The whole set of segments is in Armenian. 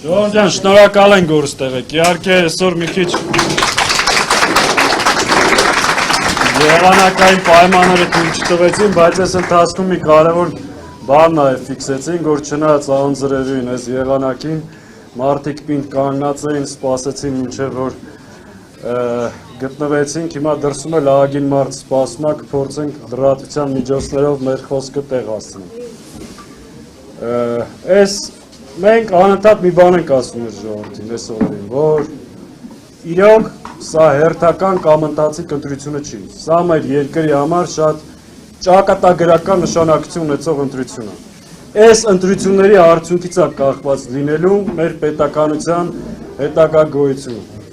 Ժողովուրդ ջան, շնորհակալ ենք որ ստեղ եք։ Իհարկե այսօր մի քիչ եղանակային պայմանները թույլ չտվեցին, բայց այս ընթացքում մի կարևոր բան նաև ֆիքսեցինք, որ չնայած անձրևին, այս եղանակին մարդիկ պինդ կանգնած էին, սպասեցին մինչև որ գտնվեցինք, հիմա դրսում էլ ահագին մարդ սպասում է, կփորձենք լրատվության միջոցներով մեր խոսքը տեղ հասցնենք։ Այս մենք անընդհատ մի բան ենք ասում մեր ժողովրդին, այս օրերին, որ իրոք սա հերթական կամ ընթացիկ ընտրությունը չի։ Սա մեր երկրի համար շատ ճակատագրական նշանակություն ունեցող ընտրություն է։ Այս ընտրությունների արդյունքից է կախված լինելու մեր պետականության հետագա գոյությունը։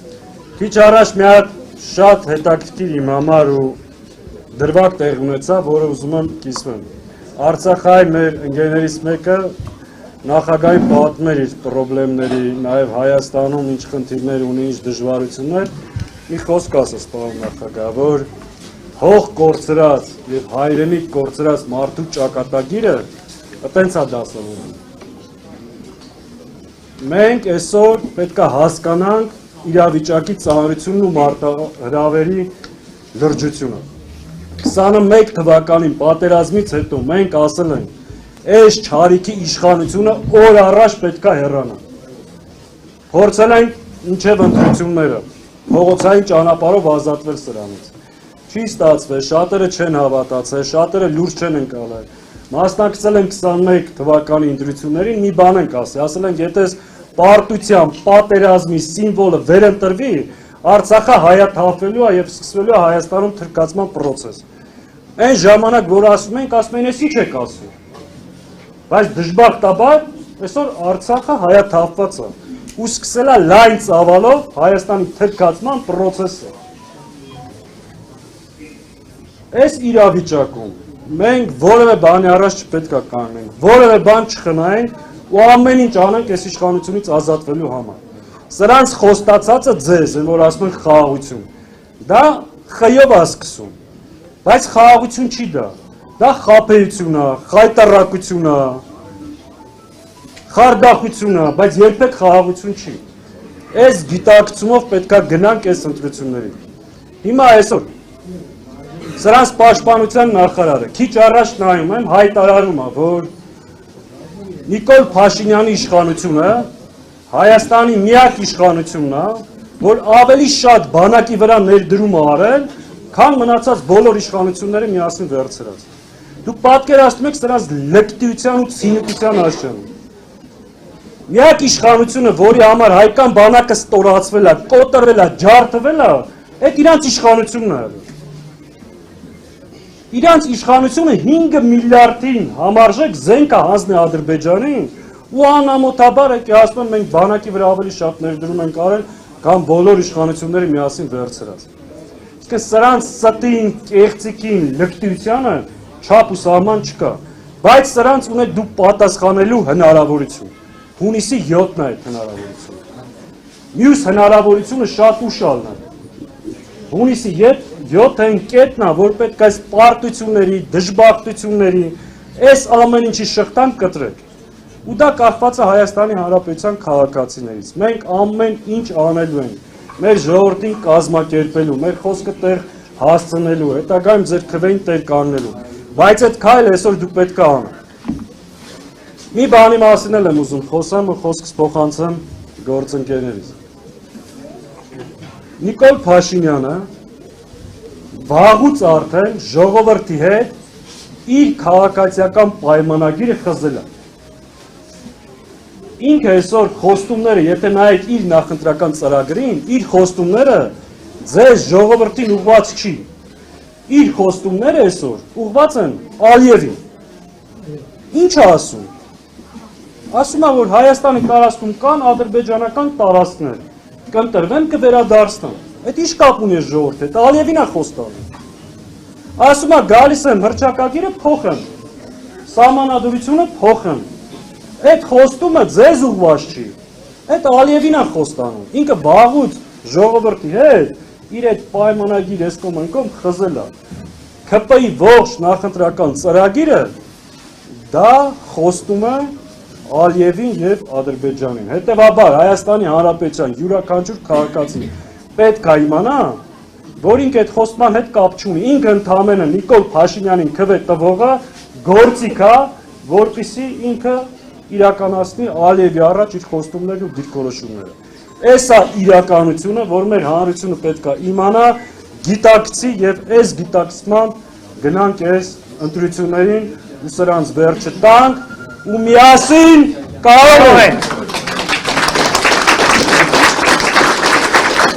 Քիչ առաջ մի հատ շատ հետաքրքիր իմ համար ու դրվագ տեղ ունեցավ, որը ուզում եմ կիսվեմ։ Արցախի մեր ընկերներից մեկը նախագահի պատմեր իր խնդիրների, նաև Հայաստանում ինչ խնդիրներ ունի, ինչ դժվարություններ, մի խոսք ասաց պարոն նախագահ, որ հող կորցրած եւ հայրենիք կորցրած մարդու ճակատագիրը այտենց է դասավորվում։ Մենք այսօր պետք է հասկանանք իրավիճակի ծանրությունն ու մարտահրավերի լրջությունը։ 21 թվականին պատերազմից հետո մենք ասել ենք այս չարիքի իշխանությունը օր առաջ պետք է հեռանա։ Փորձել ենք մինչև ընտրությունները փողոցային ճանապարհով ազատվել սրանից։ Չի ստացվել, շատերը չեն հավատացել, շատերը լուրջ չեն ընկալել։ Մասնակցել են 21 թվականի ընտրություններին, մի բան ենք ասել ենք, եթե պարտության, պատերազմի սիմվոլը վերընտրվի, Արցախը հայաթափվելու է եւ սկսվելու է Հայաստանում թրկացման process։ Այն ժամանակ, որ ասում են, ես ինչ եք ասում։ Բայց դժբախտաբար այսօր Արցախը հայաթափված է ու սկսել է լայն ծավալով Հայաստանի թրկացման process-ը։ Այս իրավիճակում մենք որևէ բանի առաջ չպետք է կանգնենք, որևէ բան չխնայենք ու ամեն ինչ անենք այս իշխանությունից ազատվելու համար։ Սրանց խոստացածը ձեզ են, որ ասում են խաղաղություն։ Դա խյով է սկսում, բայց խաղաղություն չի դա։ Դա խաբեություն է, խայտարակություն է, խարդախություն է, բայց երբեք խաղաղություն չի։ Այս գիտակցումով պետք է գնանք այս ընտրություններին։ Հիմա այսօր սրանց պաշտպանության նախարարը քիչ առաջ նայում եմ հայտարարում է, որ Նիկոլ Փաշինյանի իշխանությունը Հայաստանի միակ իշխանությունն է, որ ավելի շատ բանակի վրա ներդրում է արել, քան մնացած բոլոր իշխանությունները միասին վերցրած։ Դուք պատկերացնում եք սրանց լկտիության ու ցինիկության աշխարհը։ Միակ իշխանությունը, որի համար հայկական բանակը ստորացվել է, կոտրվել է, ջարդվել է, այդ իրանց իշխանությունն է։ Իրանց իշխանությունը 5 միլիարդին համարժեք զենք է հանձնել Ադրբեջանին ու անամոթաբար եկի ասում են մենք բանակի վրա ավելի շատ ներդրում ենք արել, քան բոլոր իշխանությունները միասին վերցրած։ Իսկ սրանց ստին, կեղծիկին, լկտիությանը չափ ու սահման չկա, բայց սրանց ունեք դուք պատասխանելու հնարավորություն։ Հունիսի 7-ն է այդ հնարավորությունը։ Մյուս հնարավորությունը շատ ուշալն է։ Հունիսի 7-ն կետն է, որ պետք է այս պարտությունների, դժբախտությունների, այս ամեն ինչի շղթան կտրեք։ Ու դա կախված է Հայաստանի Հանրապետության քաղաքացիներից։ Մենք ամեն ինչ անելու ենք, մեր ժողովրդին կազմակերպելու, մեր խոսքը տեղ հասցնելու, հետագայում ձեր քվեին տեղ կանգնելու։ Բայց այդ քայլը այսօր դուք պետք է անեք։ Մի բանի մասին եմ ուզում խոսեմ ու խոսքս փոխանցեմ գործընկերներից։ Նիկոլ Փաշինյանը վաղուց արդեն ժողովրդի հետ իր քաղաքացիական պայմանագիրը խզել է։ Ինքը այսօր խոստումները, եթե նայեք իր նախընտրական ծրագրին, իր խոստումները ձեզ ժողովրդին ուղղված չի։ Իր խոստումները այսօր ուղղված են Ալիևին։ Ինչ է ասում։ Ասում է, որ Հայաստանի տարածքում կան ադրբեջանական տարածքներ, կընտրվեն, կվերադարձնեն։ Այդ ինչ կապ ունի ժողովուրդ հետ, Ալիևին է խոստանում։ Ասում է, գալիս եմ հռչակագիրը փոխեմ, սահմանադրությունը փոխեմ։ Այդ խոստումը ձեզ ուղղված չի։ Այդ Ալիևին է խոստանում։ Ինքը վաղուց ժողովրդի հետ իր այդ պայմանագիր այս կոմենկոմ խզել է։ ՔՊ-ի ողջ նախընտրական ծրագիրը դա խոստում է Ալիևին եւ Ադրբեջանին։ Հետևաբար Հայաստանի Հանրապետության յուրաքանչյուր քաղաքացի պետք է իմանա, որ ինքը այդ խոստման հետ կապ չունի, ինքը ընդհանրապես Նիկոլ Փաշինյանին քվե տվողը գործիք է, որպեսզի ինքը իրականացնի Ալիևի առաջ իր խոստումներն ու դիրքորոշումները։ Էսա իրականությունը, որ մեր հանրությունը պետք է իմանա, գիտակցի եւ այս գիտակցմամբ գնանք այս ընտրություններին ու սրանց վերջը տանք ու միասին կարող ենք։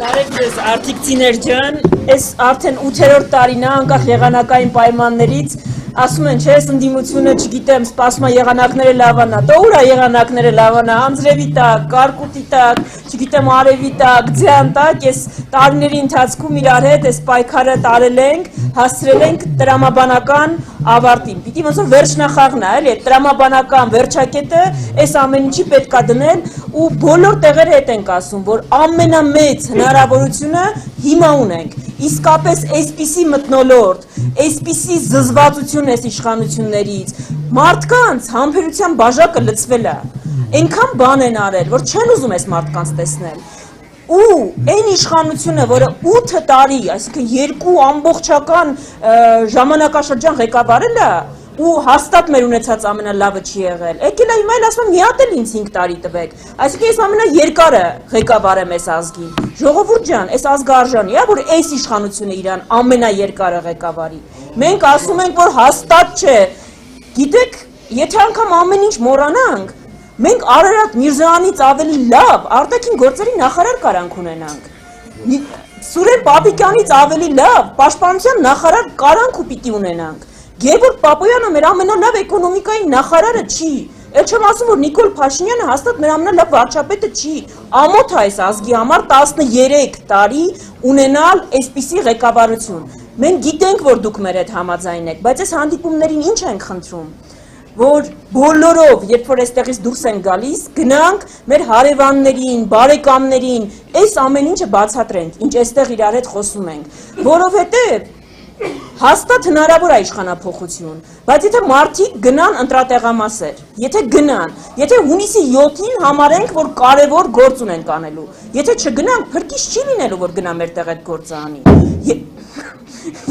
Բարև արտիկցիներ ջան, այս արդեն 8-րդ տարին է անկախ եղանակային պայմաններից ասում են, չէ, ընդդիմությունը, չգիտեմ, սպասում է եղանակները լավանա, դո ուր է եղանակները լավանա, անձրևի տակ, կարկուտի տակ, չգիտեմ, արևի տակ, ձյան տակ, այս տարիների ընթացքում իրար հետ այս պայքարը տարել ենք, հասցրել ենք տրամաբանական ավարտին։ Պիտի ոնց որ վերջնախաղն է, էլի, տրամաբանական վերջակետը այս ամեն ինչի պետք է դնել ու բոլոր տեղերը հետ ենք ասում, որ ամենամեծ հնարավորությունը հիմա ունենք։ Իսկապես այսպիսի մթնոլորտ, այսպիսի զզվացություն այս իշխանություններից, մարդկանց համբերության բաժակը լցվել է, այնքան բան են արել, որ չեն ուզում այս մարդկանց տեսնել։ Ու այն իշխանությունը, որը 8 տարի, այսինքն 2 ամբողջական ժամանակաշրջան ղեկավարել է, ու հաստատ մեր ունեցած ամենալավը չի եղել։ Եկել է հիմա էլ ասում եմ մի հատ էլ ինձ 5 տարի տվեք։ Այսինքն ես ամենաերկարը ղեկավար եմ այս ազգին։ Ժողովուրդ ջան, այս ազգը արժանի է, որ այս իշխանությունը իրան ամենաերկարը ղեկավարի։ Մենք ասում ենք, որ հաստատ չէ։ Գիտեք, եթե անգամ ամեն ինչ մոռանանք, մենք Արարատ Միրզոյանից ավելի լավ արտաքին գործերի նախարար կարանք ունենանք։ Սուրեն Պապիկյանից ավելի լավ պաշտպանության նախարար կարանք ու պիտի ունենանք։ Գևորգ Պապոյանը մեր ամենալավ էկոնոմիկայի նախարարը չի։ Էլ չեմ ասում, որ Նիկոլ Փաշինյանը հաստատ մեր ամենալավ վարչապետը չի։ Ամոթ է այս ազգի համար 13 տարի ունենալ այսպիսի ղեկավարություն։ Մենք գիտենք, որ դուք մեր հետ համաձայն եք, բայց այս հանդիպումներին ինչ ենք խնդրում, որ բոլորով, երբ որ այստեղից դուրս են գալիս, գնանք մեր հարևաններին, բարեկամներին, այս ամեն ինչը բացատրենք, ինչ այստեղ իրար հետ խոսում ենք, որովհետև հաստատ հնարավոր է իշխանափոխություն, բայց եթե մարդիկ գնան ընտրատեղամասեր, եթե հունիսի 7-ին համարենք, որ կարևոր գործ ունենք անելու, եթե չգնանք, փրկիչ չի լինելու, որ գնա մեր տեղ այդ գործը անի,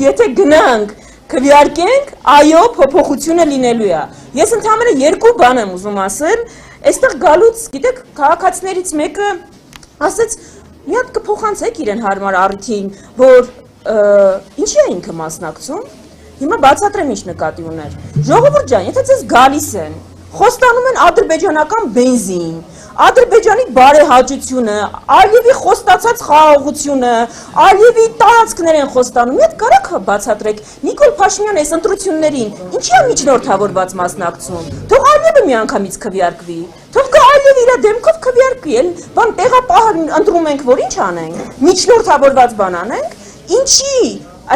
եթե գնանք, քվեարկենք, այո, փոփոխությունը լինելու է, ես ընդհանրապես 2 բան եմ ուզում ասել, այստեղ գալուց, գիտեք, քաղաքացիներից մեկը ասեց, մի հատ կփոխանցեք իրեն հարմար առիթին, որ ինչի է ինքը մասնակցում, հիմա բացատրեմ ինչ նկատի ուներ, ժողովուրդ ջան, եթե ձեզ գալիս են, խոստանում են ադրբեջանական բենզին, Ադրբեջանի բարեհաճությունը, Ալիևի խոստացած խաղաղությունը, Ալիևի տարածքներ են խոստանում, մի հատ կարաք բացատրեք, Նիկոլ Փաշինյանը այս ընտրություններին, ինչի է միջնորդավորված մասնակցում, թող Ալիևը միանգամից քվեարկվի, թող կա Ալիևը իր դեմքով քվեարկվի, բան տեղապահ ընտրում ենք, որ ինչ անենք, միջնորդավորված բան անենք, ինչի,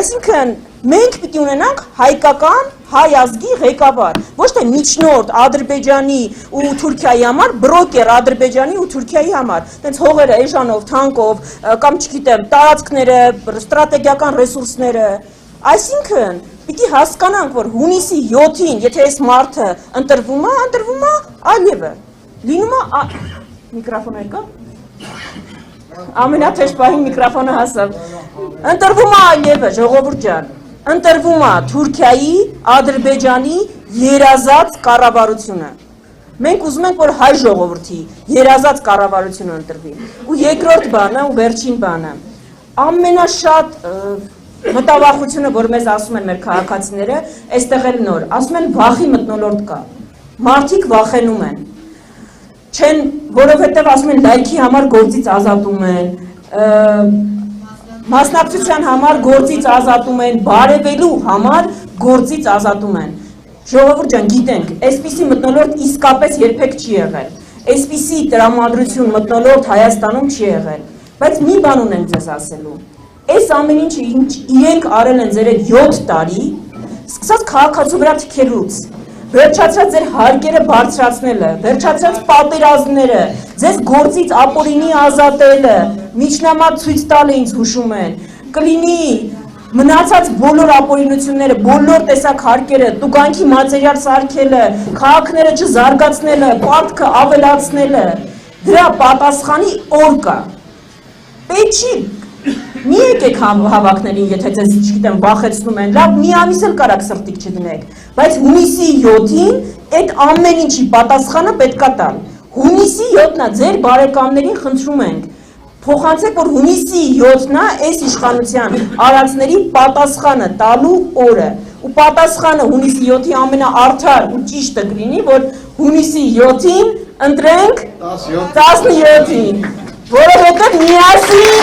այսինքն մենք պիտի ունենանք հայկական հայ ազգի ղեկավար, ոչ թե միջնորդ Ադրբեջանի ու Թուրքիայի համար, բրոկեր Ադրբեջանի ու Թուրքիայի համար, տենց հողերը, էժանով, թանկով, կամ չգիտեմ, տարածքները, ստրատեգիական ռեսուրսները, այսինքն պիտի հասկանանք, որ հունիսի 7-ին, եթե այս մարդը ընտրվում է Ալիևը, լինում է, միկրոֆոնը եկա, ամենաթեժ պահին միկրոֆոնը հասավ, ընտրվում է Ալիևը, ժողովուրդ ջան, ընտրվում է Թուրքիայի, Ադրբեջանի երազած կառավարությունը։ Մենք ուզում ենք, որ հայ ժողովրդի երազած կառավարությունը ընտրվի։ Ու երկրորդ բանը, ու վերջին բանը, ամենաշատ մտավախությունը, որ մեզ ասում են մեր քաղաքացիները, այստեղ էլ նոր, ասում են վախի մթնոլորտ կա։ Մարդիկ վախենում են։ Չեն, որովհետև ասում են լայքի համար գործից ազատում են, մասնակցության համար գործից ազատում են, բարևելու համար գործից ազատում են։ Ժողովուրդ ջան, գիտենք, այսպիսի մթնոլորտ իսկապես երբեք չի եղել, այսպիսի տրամադրություն մթնոլորտ Հայաստանում չի եղել, բայց մի բան ունենք ձեզ ասելու, այս ամեն ինչը իրենք արել են ձեր 7 տարի, սկսած քաղաքացու վրա թքելուց, վերջացրած ձեր հարկերը բարձրացնելը, վերջացրած պատերազմները, ձեզ գործից ապօրինի ազատելը, միջնամատ ցույց տալը ինձ հուշում են, կլինի մնացած բոլոր ապօրինությունները, բոլոր տեսակ հարկերը, տուգանքի մատերիալ սարքելը, քաղաքները չզարգացնելը, պարտքը ավելացնելը, դրա պատասխանի օր կա։ Պետք չի մի եկեք հավաքներին, եթե ձեզ չգիտեմ վախեցնում են, լավ մի ամիս էլ կարաք սրտիկ չդնեք, բայց հունիսի 7-ին այդ ամեն ինչի պատասխանը պետքա տալ։ Հունիսի 7-ն է, ձեր բարեկամներին խնդրում ենք, փոխանցեք, որ հունիսի 7-ն է այս իշխանության արածների պատասխանը տալու օրը։ Ու պատասխանը հունիսի 7-ի ամենաարդար ու ճիշտը կլինի, որ հունիսի 7-ին ընտրենք 17-ին, որովհետև միասին